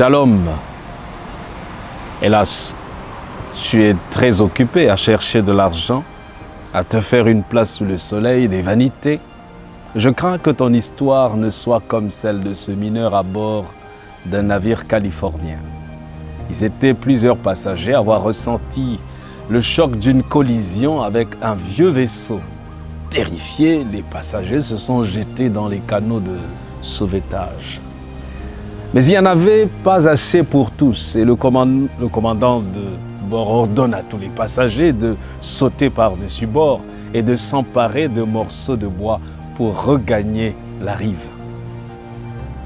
Shalom. Hélas, tu es très occupé à chercher de l'argent, à te faire une place sous le soleil des vanités. Je crains que ton histoire ne soit comme celle de ce mineur à bord d'un navire californien. Ils étaient plusieurs passagers à avoir ressenti le choc d'une collision avec un vieux vaisseau. Terrifiés, les passagers se sont jetés dans les canaux de sauvetage. Mais il n'y en avait pas assez pour tous et le commandant de bord ordonne à tous les passagers de sauter par-dessus bord et de s'emparer de morceaux de bois pour regagner la rive.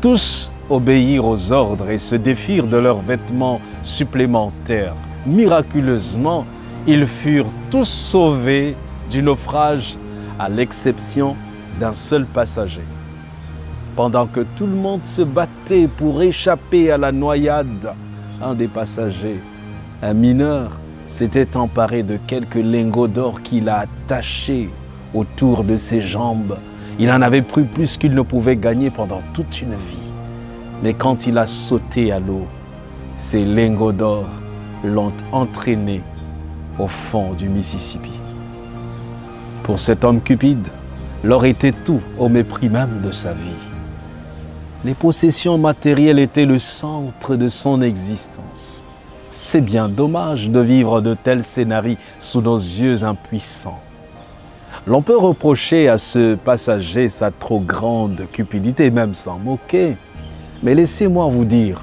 Tous obéirent aux ordres et se défirent de leurs vêtements supplémentaires. Miraculeusement, ils furent tous sauvés du naufrage à l'exception d'un seul passager. Pendant que tout le monde se battait pour échapper à la noyade, un des passagers, un mineur, s'était emparé de quelques lingots d'or qu'il a attachés autour de ses jambes. Il en avait pris plus qu'il ne pouvait gagner pendant toute une vie. Mais quand il a sauté à l'eau, ces lingots d'or l'ont entraîné au fond du Mississippi. Pour cet homme cupide, l'or était tout au mépris même de sa vie. Les possessions matérielles étaient le centre de son existence. C'est bien dommage de vivre de tels scénarios sous nos yeux impuissants. L'on peut reprocher à ce passager sa trop grande cupidité, même s'en moquer. Mais laissez-moi vous dire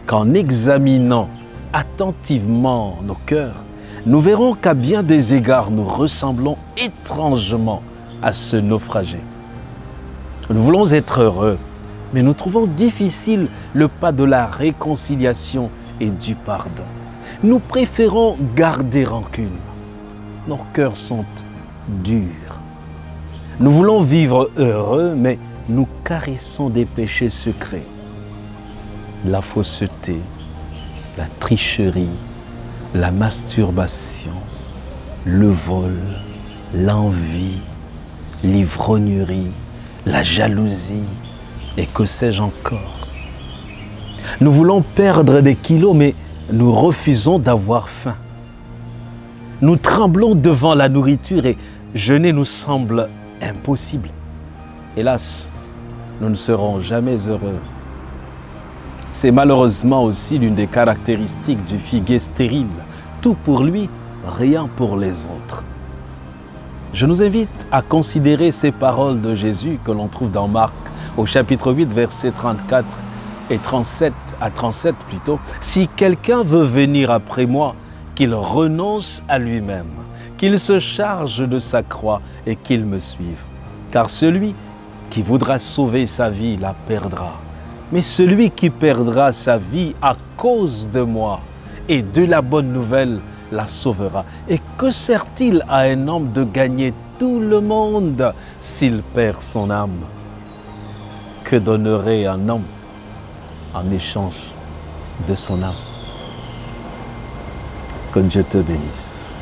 qu'en examinant attentivement nos cœurs, nous verrons qu'à bien des égards, nous ressemblons étrangement à ce naufragé. Nous voulons être heureux, mais nous trouvons difficile le pas de la réconciliation et du pardon. Nous préférons garder rancune. Nos cœurs sont durs. Nous voulons vivre heureux, mais nous caressons des péchés secrets. La fausseté, la tricherie, la masturbation, le vol, l'envie, l'ivrognerie, la jalousie et que sais-je encore. Nous voulons perdre des kilos, mais nous refusons d'avoir faim. Nous tremblons devant la nourriture et jeûner nous semble impossible. Hélas, nous ne serons jamais heureux. C'est malheureusement aussi l'une des caractéristiques du figuier stérile. Tout pour lui, rien pour les autres. Je nous invite à considérer ces paroles de Jésus que l'on trouve dans Marc au chapitre 8, versets 34 et 37 à 37 plutôt. Si quelqu'un veut venir après moi, qu'il renonce à lui-même, qu'il se charge de sa croix et qu'il me suive. Car celui qui voudra sauver sa vie la perdra. Mais celui qui perdra sa vie à cause de moi et de la bonne nouvelle la sauvera. Et que sert-il à un homme de gagner tout le monde s'il perd son âme? Que donnerait un homme en échange de son âme? Que Dieu te bénisse.